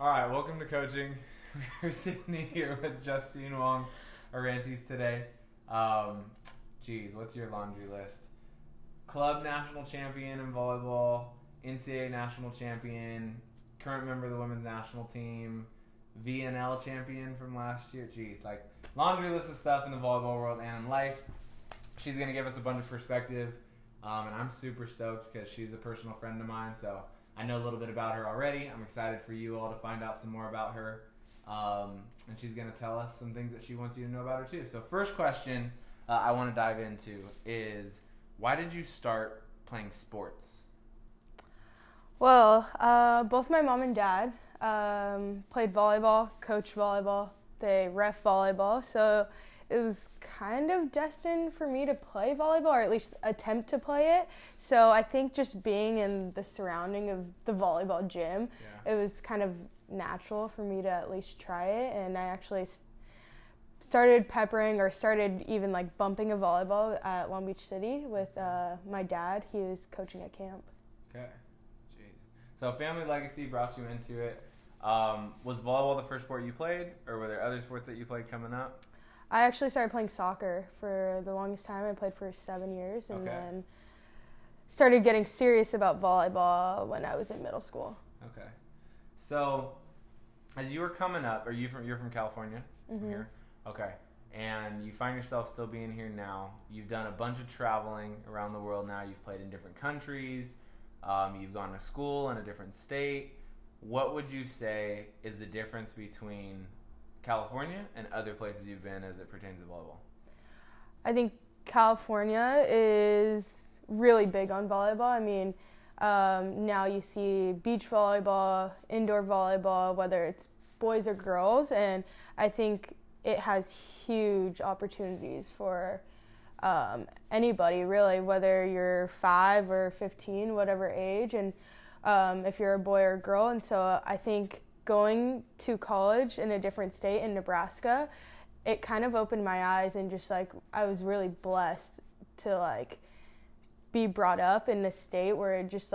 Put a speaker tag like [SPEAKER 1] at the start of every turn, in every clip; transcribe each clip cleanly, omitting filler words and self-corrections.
[SPEAKER 1] All right, welcome to coaching. We're sitting here with Justine Wong Orantes today. What's your laundry list? Club national champion in volleyball, NCAA national champion, current member of the women's national team, VNL champion from last year. Laundry list of stuff in the volleyball world and in life. She's going to give us a bunch of perspective, and I'm super stoked because she's a personal friend of mine, so I know a little bit about her already. I'm excited for you all to find out some more about her. And she's going to tell us some things that she wants you to know about her too. So first question I want to dive into is, why did you start playing sports?
[SPEAKER 2] Well, both my mom and dad played volleyball, coached volleyball. They ref volleyball. So it was kind of destined for me to play volleyball, or at least attempt to play it. So I think just being in the surrounding of the volleyball gym, It was kind of natural for me to at least try it. And I actually started even bumping a volleyball at Long Beach City with my dad. He was coaching at camp.
[SPEAKER 1] Okay. Jeez. So family legacy brought you into it. Was volleyball the first sport you played, or were there other sports that you played coming up?
[SPEAKER 2] I actually started playing soccer for the longest time. I played for 7 years, and then started getting serious about volleyball when I was in middle school.
[SPEAKER 1] Okay. So as you were coming up, you're from California?
[SPEAKER 2] Mm-hmm.
[SPEAKER 1] From here? Okay. And you find yourself still being here now. You've done a bunch of traveling around the world now. You've played in different countries. You've gone to school in a different state. What would you say is the difference between California and other places you've been as it pertains to volleyball?
[SPEAKER 2] I think California is really big on volleyball. I mean, now you see beach volleyball, indoor volleyball, whether it's boys or girls, and I think it has huge opportunities for anybody, really, whether you're 5 or 15, whatever age, and if you're a boy or a girl. And so I think going to college in a different state in Nebraska, it kind of opened my eyes, and I was really blessed to be brought up in a state where it just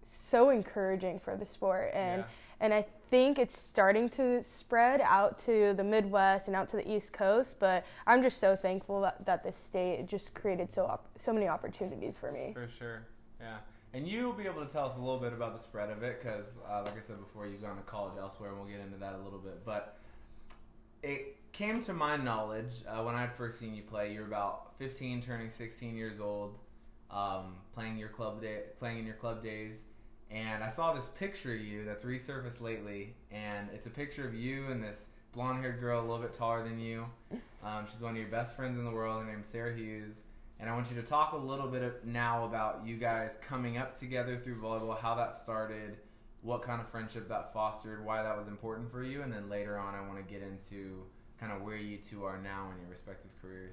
[SPEAKER 2] so encouraging for the sport. And I think it's starting to spread out to the Midwest and out to the East Coast, but I'm just so thankful that this state just created so many opportunities for me.
[SPEAKER 1] For sure, yeah. And you'll be able to tell us a little bit about the spread of it because, like I said before, you've gone to college elsewhere, and we'll get into that a little bit. But it came to my knowledge when I had first seen you play. You were about 15, turning 16 years old, playing in your club days. And I saw this picture of you that's resurfaced lately, and it's a picture of you and this blonde-haired girl a little bit taller than you. She's one of your best friends in the world. Her name's Sara Hughes. And I want you to talk a little bit now about you guys coming up together through volleyball, how that started, what kind of friendship that fostered, why that was important for you, and then later on I want to get into kind of where you two are now in your respective careers.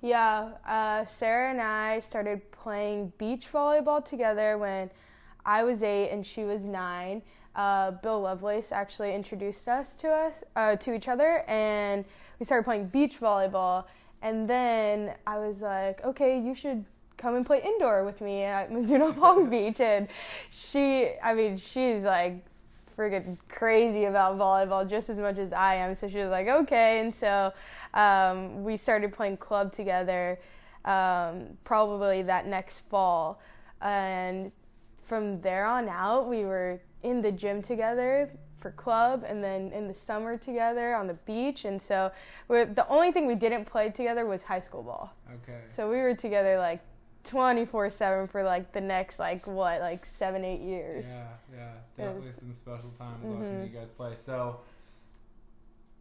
[SPEAKER 2] Yeah, Sara and I started playing beach volleyball together when I was 8 and she was 9. Bill Lovelace actually introduced us to each other, and we started playing beach volleyball. And then I was like, okay, you should come and play indoor with me at Mizuno Long Beach. And she's friggin' crazy about volleyball just as much as I am. So she was like, okay. And so we started playing club together probably that next fall. And from there on out, we were in the gym together for club, and then in the summer together on the beach. And so the only thing we didn't play together was high school ball.
[SPEAKER 1] Okay.
[SPEAKER 2] So we were together 24/7 for the next 7-8 years.
[SPEAKER 1] Yeah, definitely some special times watching you guys play. So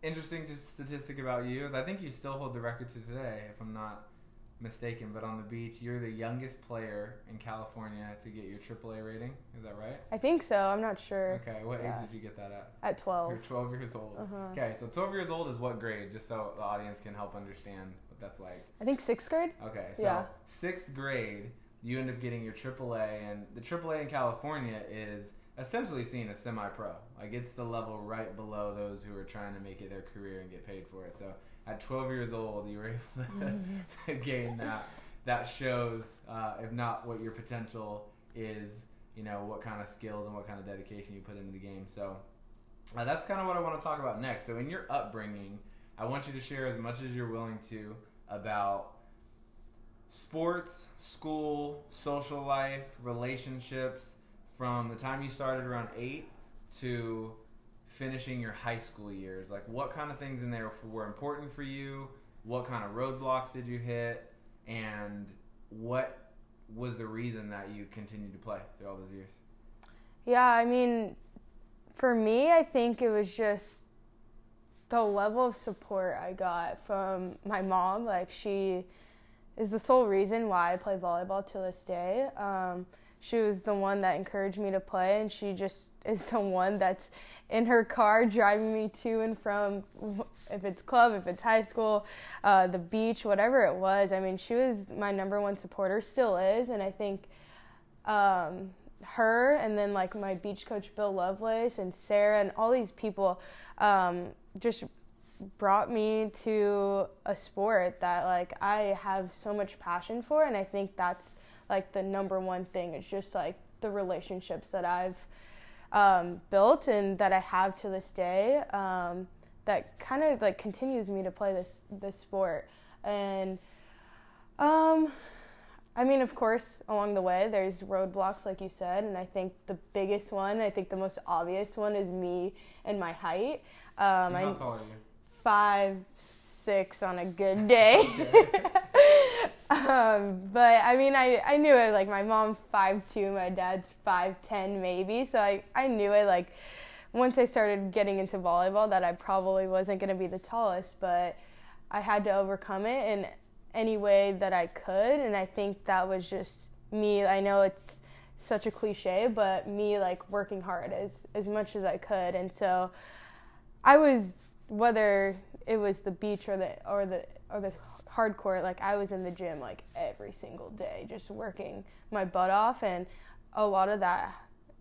[SPEAKER 1] interesting statistic about you is I think you still hold the record to today, if I'm not mistaken, but on the beach, you're the youngest player in California to get your AAA rating. Is that right?
[SPEAKER 2] I think so. I'm not sure.
[SPEAKER 1] Okay. What age did you get that at?
[SPEAKER 2] At 12.
[SPEAKER 1] You're 12 years old.
[SPEAKER 2] Uh-huh.
[SPEAKER 1] Okay, so 12 years old is what grade, just so the audience can help understand what that's like?
[SPEAKER 2] I think 6th grade.
[SPEAKER 1] Okay, so 6th grade, you end up getting your AAA, and the AAA in California is essentially seen as semi-pro. It's the level right below those who are trying to make it their career and get paid for it. So at 12 years old, you were able to gain that. That shows, if not what your potential is, what kind of skills and what kind of dedication you put into the game. So That's kind of what I want to talk about next. So in your upbringing, I want you to share as much as you're willing to about sports, school, social life, relationships, from the time you started around 8 to finishing your high school years. Like, what kind of things in there were important for you? What kind of roadblocks did you hit? And what was the reason that you continued to play through all those years?
[SPEAKER 2] Yeah, I mean, for me, I think it was just the level of support I got from my mom. Like, she is the sole reason why I play volleyball to this day. She was the one that encouraged me to play, and she just is the one that's in her car driving me to and from, if it's club, if it's high school, the beach, whatever it was. I mean, she was my number one supporter, still is, and I think her and then like my beach coach Bill Lovelace and Sarah and all these people just brought me to a sport that like I have so much passion for, and I think that's like the number one thing. It's just like the relationships that I've built and that I have to this day that kind of like continues me to play this sport. And I mean, of course, along the way there's roadblocks, like you said, and I think the biggest one, I think the most obvious one, is me and my height.
[SPEAKER 1] How tall are you?
[SPEAKER 2] 5'6" on a good day.
[SPEAKER 1] Okay.
[SPEAKER 2] But I mean, I knew it. Like, my mom's 5'2", my dad's 5'10" maybe. So I knew it. Like, once I started getting into volleyball, that I probably wasn't going to be the tallest, but I had to overcome it in any way that I could. And I think that was just me. I know it's such a cliche, but me like working hard as much as I could. And so I was, whether it was the beach or the hard court, like I was in the gym like every single day, just working my butt off, and a lot of that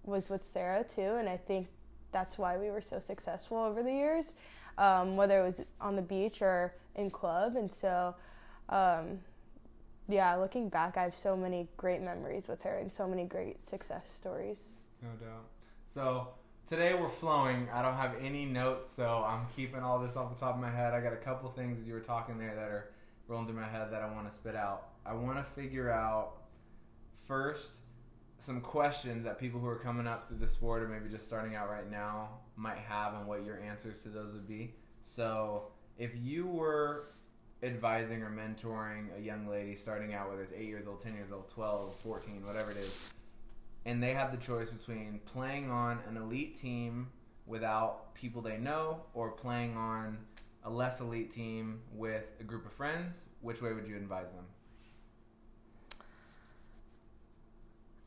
[SPEAKER 2] was with Sarah too, and I think that's why we were so successful over the years, whether it was on the beach or in club. And so yeah, looking back, I have so many great memories with her and so many great success stories.
[SPEAKER 1] No doubt. So today we're flowing. I don't have any notes, so I'm keeping all this off the top of my head. I got a couple things as you were talking there that are rolling through my head that I want to spit out. I want to figure out first some questions that people who are coming up through the sport or maybe just starting out right now might have, and what your answers to those would be. So if you were advising or mentoring a young lady starting out, whether it's 8 years old, 10 years old, 12, 14, whatever it is, and they have the choice between playing on an elite team without people they know or playing on a less elite team with a group of friends, which way would you advise them?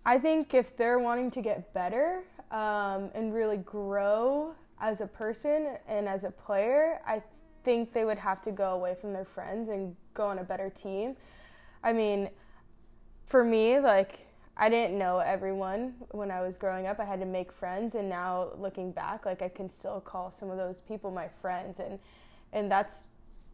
[SPEAKER 2] I think if they're wanting to get better and really grow as a person and as a player, I think they would have to go away from their friends and go on a better team. I mean, for me, like, I didn't know everyone when I was growing up. I had to make friends, and now looking back, like, I can still call some of those people my friends, and that's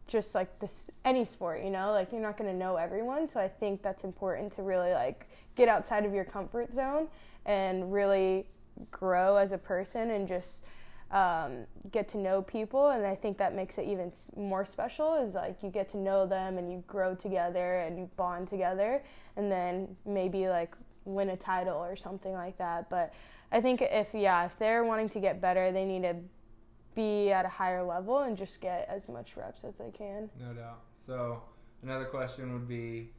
[SPEAKER 2] just like this, any sport, you know, like, you're not going to know everyone. So I think that's important to really like get outside of your comfort zone and really grow as a person and just get to know people. And I think that makes it even more special, is like you get to know them and you grow together and you bond together, and then maybe like win a title or something like that. But I think if they're wanting to get better, they need to be at a higher level and just get as much reps as they can.
[SPEAKER 1] No doubt. So another question would be,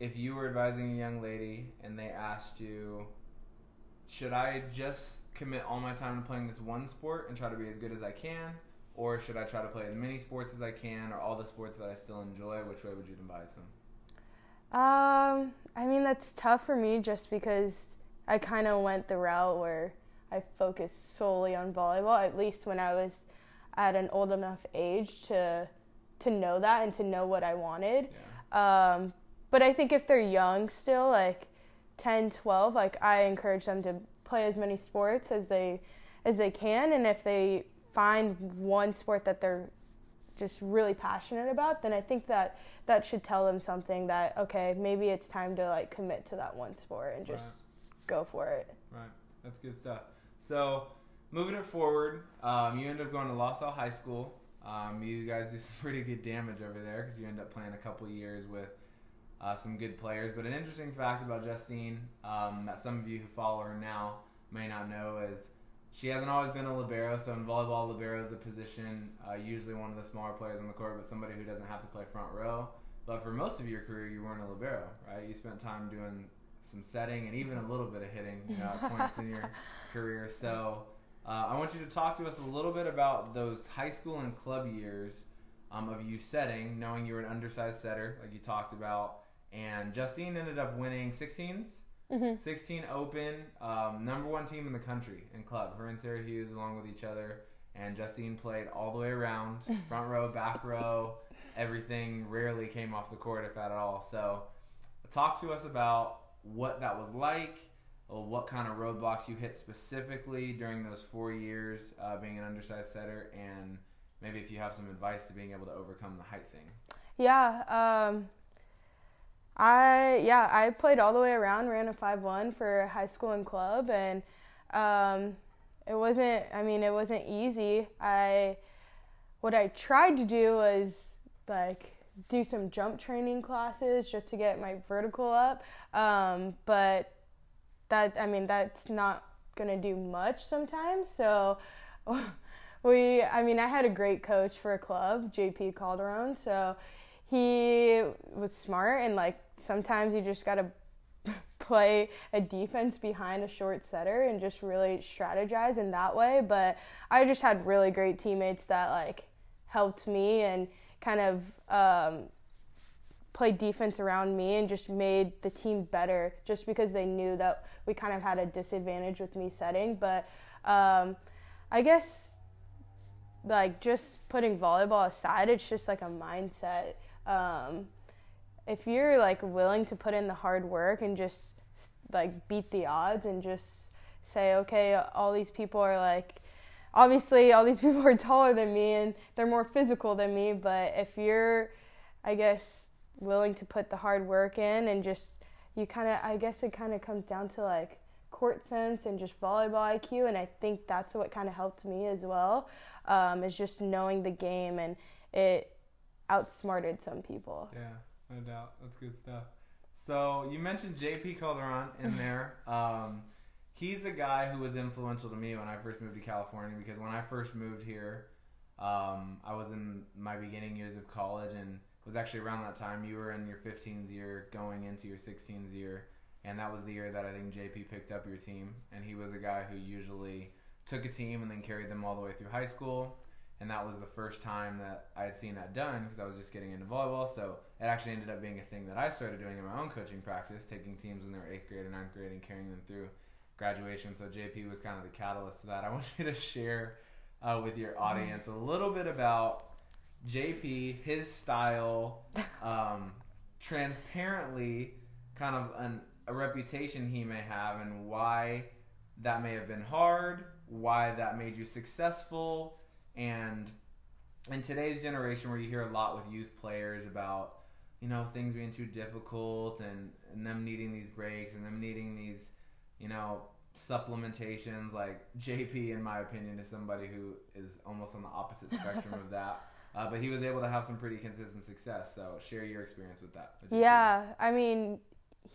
[SPEAKER 1] if you were advising a young lady and they asked you, should I just commit all my time to playing this one sport and try to be as good as I can, or should I try to play as many sports as I can, or all the sports that I still enjoy? Which way would you advise them?
[SPEAKER 2] I mean, that's tough for me just because I kind of went the route where I focused solely on volleyball, at least when I was at an old enough age to know that and to know what I wanted. Yeah. But I think if they're young still, like 10, 12, like I encourage them to play as many sports as they can, and if they find one sport that they're just really passionate about, then I think that should tell them something, that okay, maybe it's time to like commit to that one sport and just go for it.
[SPEAKER 1] Right. That's good stuff. So moving it forward, you end up going to LaSalle High School. You guys do some pretty good damage over there because you end up playing a couple years with some good players. But an interesting fact about Justine that some of you who follow her now may not know is she hasn't always been a libero. So in volleyball, libero is a position, usually one of the smaller players on the court, but somebody who doesn't have to play front row. But for most of your career, you weren't a libero, right? You spent time doing some setting and even a little bit of hitting at points in your career. So I want you to talk to us a little bit about those high school and club years of you setting, knowing you were an undersized setter, like you talked about. And Justine ended up winning 16s, 16 Open, number one team in the country in club. Her and Sara Hughes along with each other. And Justine played all the way around, front row, back row, everything. Rarely came off the court, if at all. So talk to us about what that was like, or what kind of roadblocks you hit specifically during those 4 years being an undersized setter, and maybe if you have some advice to being able to overcome the height thing.
[SPEAKER 2] Yeah, I played all the way around, ran a 5'1" for high school and club, and it wasn't easy. What I tried to do was do some jump training classes just to get my vertical up, but that's not gonna do much sometimes. So I had a great coach for a club, JP Calderon. So he was smart, and sometimes you just gotta play a defense behind a short setter and just really strategize in that way. But I just had really great teammates that helped me and kind of played defense around me and just made the team better just because they knew that we kind of had a disadvantage with me setting. But I guess just putting volleyball aside, it's just a mindset. If you're willing to put in the hard work and just beat the odds and just say, okay, all these people are obviously all these people are taller than me and they're more physical than me, but if you're, I guess, willing to put the hard work in and just, it kind of comes down to court sense and just volleyball IQ, and I think that's what kind of helped me as well, is just knowing the game, and it outsmarted some people.
[SPEAKER 1] Yeah, no doubt. That's good stuff. So you mentioned JP Calderon in there. He's a guy who was influential to me when I first moved to California, because when I first moved here, I was in my beginning years of college, and it was actually around that time you were in your 15th year going into your 16th year, and that was the year that I think JP picked up your team, and he was a guy who usually took a team and then carried them all the way through high school, and that was the first time that I had seen that done because I was just getting into volleyball. So it actually ended up being a thing that I started doing in my own coaching practice, taking teams when they were 8th grade or 9th grade and carrying them through graduation. So JP was kind of the catalyst to that. I want you to share with your audience a little bit about JP, his style, transparently kind of a reputation he may have, and why that may have been hard, why that made you successful. And in today's generation, where you hear a lot with youth players about, things being too difficult and them needing these breaks and them needing these, supplementations, JP, in my opinion, is somebody who is almost on the opposite spectrum of that. But he was able to have some pretty consistent success. So share your experience with that.
[SPEAKER 2] Yeah,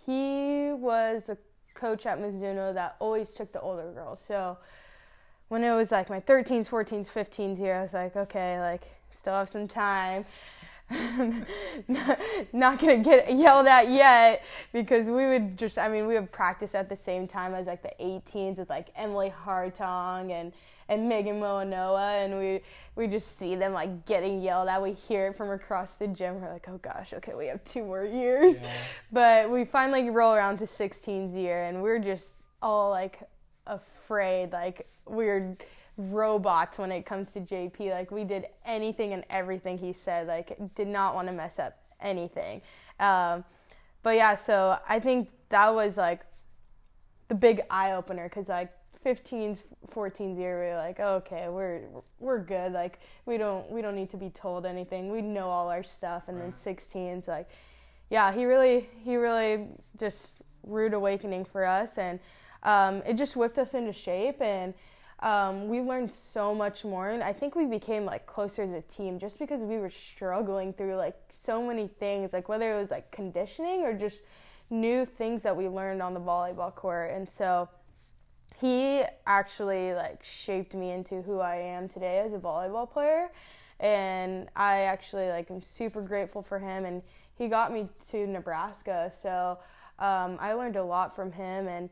[SPEAKER 2] he was a coach at Mizuno that always took the older girls. So when it was my 13s, 14s, 15s year, I was okay, still have some time. Not going to get yelled at yet, because we would just, we would practice at the same time as the 18s with Emily Hartong and Megan Moanoa, and we just see them getting yelled at. We hear it from across the gym. We're oh gosh, okay, we have 2 more years. Yeah. But we finally roll around to 16s year, and we're just all afraid, we're robots when it comes to JP. We did anything and everything he said, did not want to mess up anything. But yeah, so I think that was the big eye opener, because 15s, 14s year, we were oh, okay, we're good. We don't need to be told anything. We know all our stuff. And right. Then 16s, yeah, he really just rude awakening for us, and it just whipped us into shape. And we learned so much more, and I think we became like closer as a team just because we were struggling through like so many things, like whether it was like conditioning or just new things that we learned on the volleyball court. And so he actually like shaped me into who I am today as a volleyball player, and I actually like am super grateful for him, and he got me to Nebraska, so I learned a lot from him,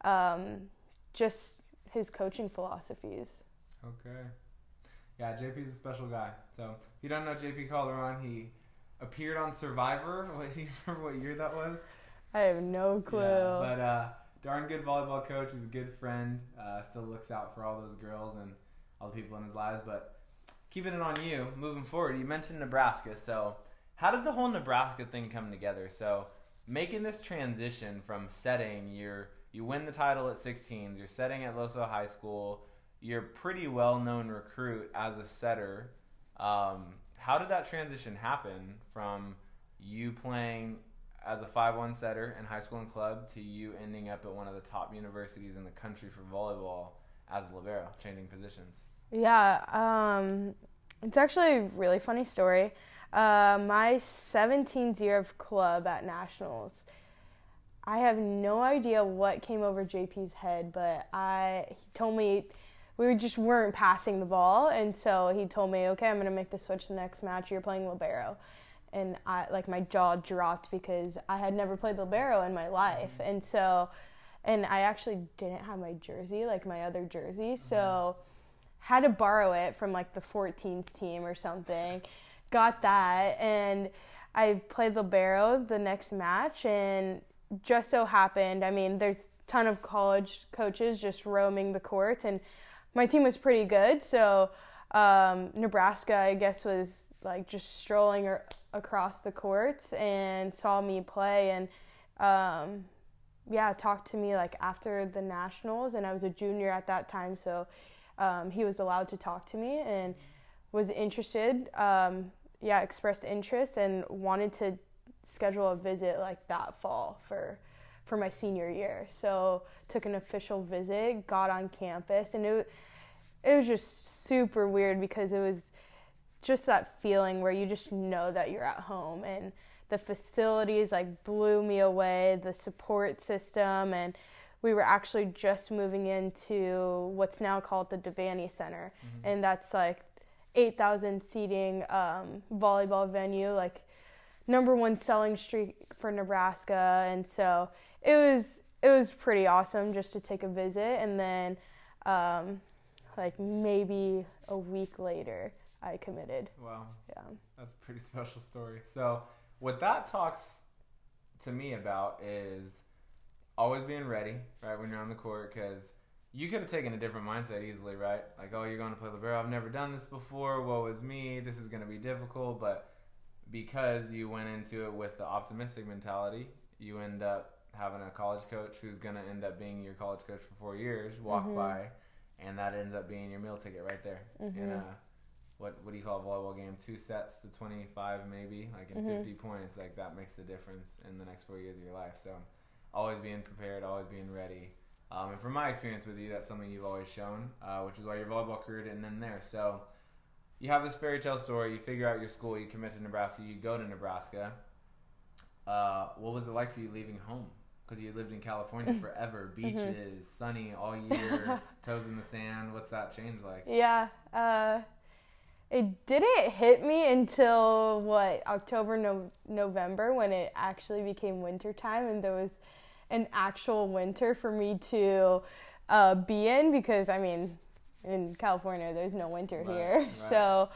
[SPEAKER 2] and just his coaching philosophies.
[SPEAKER 1] Okay. Yeah, JP's a special guy. So if you don't know JP Calderon, he appeared on Survivor. Do you remember what year that was?
[SPEAKER 2] I have no clue.
[SPEAKER 1] Yeah, but darn good volleyball coach. He's a good friend. Still looks out for all those girls and all the people in his lives. But keeping it on you, moving forward, you mentioned Nebraska. So how did the whole Nebraska thing come together? So making this transition from setting you win the title at 16, you're setting at Loso High School, you're a pretty well-known recruit as a setter. How did that transition happen from you playing as a 5-1 setter in high school and club to you ending up at one of the top universities in the country for volleyball as a libero, changing positions?
[SPEAKER 2] Yeah, it's actually a really funny story. My 17th year of club at Nationals, I have no idea what came over JP's head, but he told me we just weren't passing the ball, and so he told me, okay, I'm going to make the switch the next match, you're playing libero. And my jaw dropped because I had never played libero in my life. And I actually didn't have my jersey, like my other jersey, so had to borrow it from like the 14s team or something. Got that, and I played libero the next match, and just so happened, I mean, there's a ton of college coaches just roaming the courts, and my team was pretty good, so Nebraska, I guess, was like just strolling across the courts and saw me play, and talked to me like after the Nationals, and I was a junior at that time, so he was allowed to talk to me and was interested, expressed interest and wanted to schedule a visit like that fall for my senior year. So took an official visit, got on campus, and it was just super weird because it was just that feeling where you just know that you're at home, and the facilities like blew me away, the support system, and we were actually just moving into what's now called the Devaney Center, and that's like 8,000 seating volleyball venue, like #1 selling streak for Nebraska, and so it was pretty awesome just to take a visit, and then like maybe a week later I committed.
[SPEAKER 1] Wow.
[SPEAKER 2] Yeah.
[SPEAKER 1] That's a pretty special story. So what that talks to me about is always being ready, right, when you're on the court, because you could have taken a different mindset easily, right? Like, oh, you're going to play libero. I've never done this before. Woe is me. This is going to be difficult. But because you went into it with the optimistic mentality, you end up having a college coach who's going to end up being your college coach for 4 years walk by, and that ends up being your meal ticket right there in a what do you call a volleyball game? 2 sets to 25 maybe, like in 50 points. Like that makes the difference in the next 4 years of your life. So always being prepared, always being ready. And from my experience with you, that's something you've always shown, which is why your volleyball career didn't end there. So you have this fairy tale story. You figure out your school. You commit to Nebraska. You go to Nebraska. What was it like for you leaving home? Because you lived in California forever. Beaches, sunny all year, toes in the sand. What's that change like?
[SPEAKER 2] Yeah. It didn't hit me until, October, November, when it actually became winter time, and there was an actual winter for me to be in, because, I mean, in California, there's no winter here. Right. So,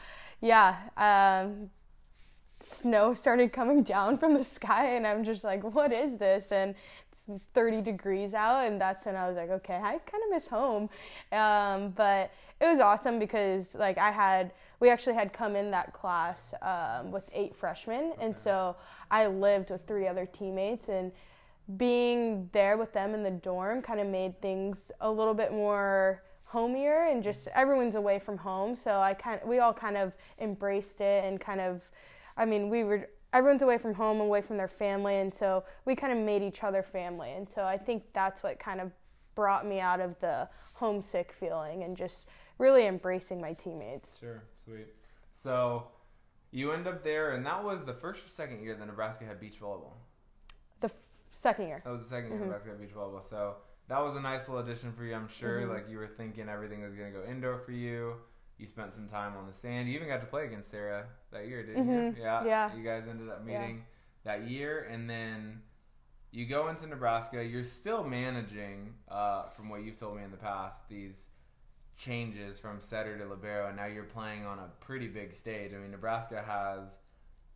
[SPEAKER 2] snow started coming down from the sky, and I'm just like, what is this? And it's 30 degrees out, and that's when I was like, okay, I kind of miss home. But it was awesome because, like, we actually had come in that class with 8 freshmen, and so I lived with 3 other teammates, and being there with them in the dorm kind of made things a little bit more homier, and just everyone's away from home, so we all kind of embraced it, and kind of, I mean, everyone's away from home, away from their family, and so we kind of made each other family, and so I think that's what kind of brought me out of the homesick feeling and just really embracing my teammates.
[SPEAKER 1] Sure, sweet. So you end up there, and that was the first or second year that Nebraska had beach volleyball?
[SPEAKER 2] The second year.
[SPEAKER 1] That was the second year Nebraska had beach volleyball. So that was a nice little addition for you, I'm sure. Like, you were thinking everything was going to go indoor for you. You spent some time on the sand. You even got to play against Sara that year, didn't you? Yeah. You guys ended up meeting that year, and then you go into Nebraska. You're still managing, from what you've told me in the past, these changes from setter to libero, and now you're playing on a pretty big stage. I mean, Nebraska has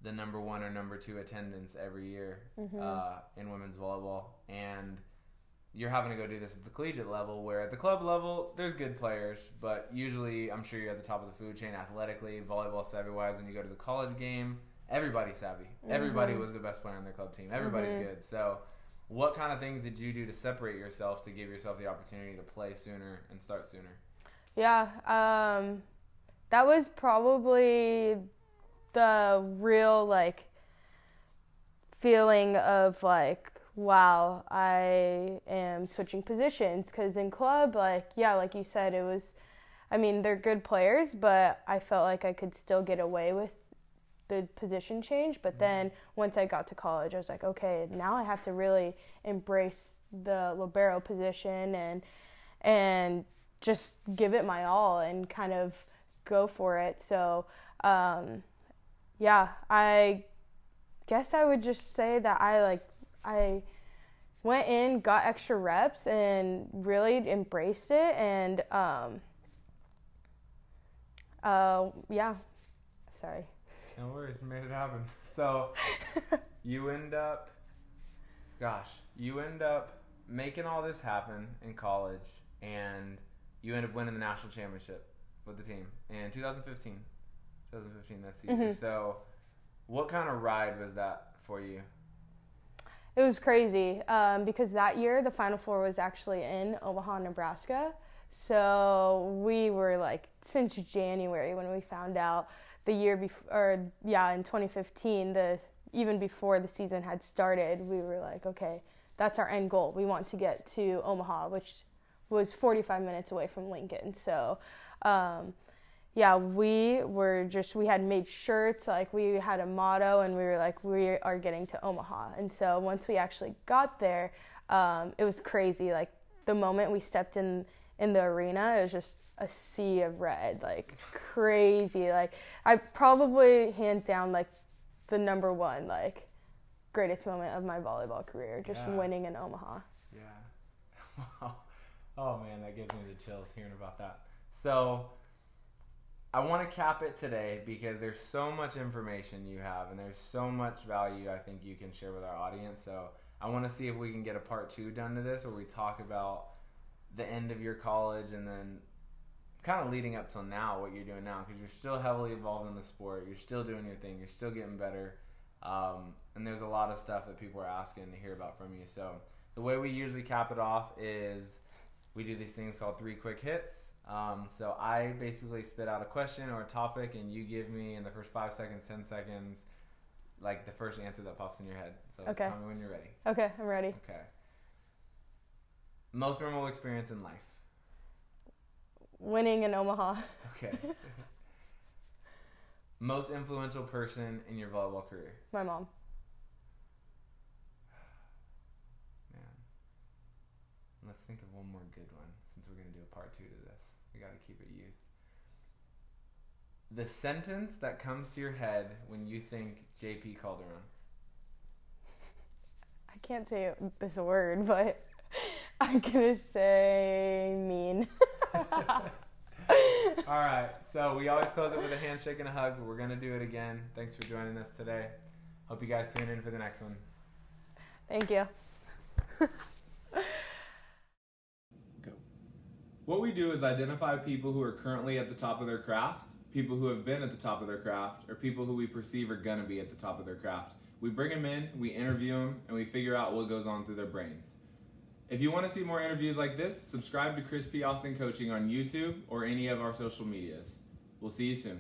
[SPEAKER 1] the number 1 or number 2 attendance every year in women's volleyball, and you're having to go do this at the collegiate level, where at the club level, there's good players, but usually I'm sure you're at the top of the food chain athletically, volleyball savvy-wise. When you go to the college game, everybody's savvy. Everybody was the best player on their club team. Everybody's good. So what kind of things did you do to separate yourself, to give yourself the opportunity to play sooner and start sooner?
[SPEAKER 2] Yeah, that was probably the real, like, feeling of, like, wow, I am switching positions. Because in club, like you said, it was, I mean, they're good players, but I felt like I could still get away with the position change. But then once I got to college, I was like, okay, now I have to really embrace the libero position and just give it my all and kind of go for it. So, I guess I would just say that I went in, got extra reps, and really embraced it. And, sorry.
[SPEAKER 1] No worries, you made it happen. So, you end up making all this happen in college, and you end up winning the national championship with the team in 2015 that season. So what kind of ride was that for you?
[SPEAKER 2] It was crazy because that year the Final Four was actually in Omaha, Nebraska. So we were like, since January when we found out, the year before, in 2015, even before the season had started, we were like, okay, that's our end goal. We want to get to Omaha, which was 45 minutes away from Lincoln. So, we had made shirts, like we had a motto, and we were like, we are getting to Omaha. And so once we actually got there, it was crazy. Like, the moment we stepped in the arena, it was just a sea of red, like crazy. Like, I probably hands down, like, the number 1, like, greatest moment of my volleyball career, just winning in Omaha.
[SPEAKER 1] Yeah. Wow. Oh man, that gives me the chills hearing about that. So I want to cap it today because there's so much information you have, and there's so much value I think you can share with our audience. So I want to see if we can get a part 2 done to this, where we talk about the end of your college and then kind of leading up till now, what you're doing now, because you're still heavily involved in the sport. You're still doing your thing. You're still getting better. And there's a lot of stuff that people are asking to hear about from you. So the way we usually cap it off is we do these things called 3 quick hits. So I basically spit out a question or a topic, and you give me in the first 5 seconds, 10 seconds, like the first answer that pops in your head. So
[SPEAKER 2] okay.
[SPEAKER 1] Tell me when you're ready.
[SPEAKER 2] Okay, I'm ready.
[SPEAKER 1] Okay. Most memorable experience in life?
[SPEAKER 2] Winning in Omaha.
[SPEAKER 1] Okay. Most influential person in your volleyball career?
[SPEAKER 2] My mom.
[SPEAKER 1] Man. Let's think of one more good one, since we're going to do a part 2 to this. We got to keep it youth. The sentence that comes to your head when you think JP Calderon?
[SPEAKER 2] I can't say this word, but I'm going to say mean.
[SPEAKER 1] All right, so we always close it with a handshake and a hug, but we're going to do it again. Thanks for joining us today. Hope you guys tune in for the next one.
[SPEAKER 2] Thank you.
[SPEAKER 1] Go. What we do is identify people who are currently at the top of their craft, people who have been at the top of their craft, or people who we perceive are going to be at the top of their craft. We bring them in, we interview them, and we figure out what goes on through their brains. If you want to see more interviews like this, subscribe to Chris P. Austin Coaching on YouTube or any of our social medias. We'll see you soon.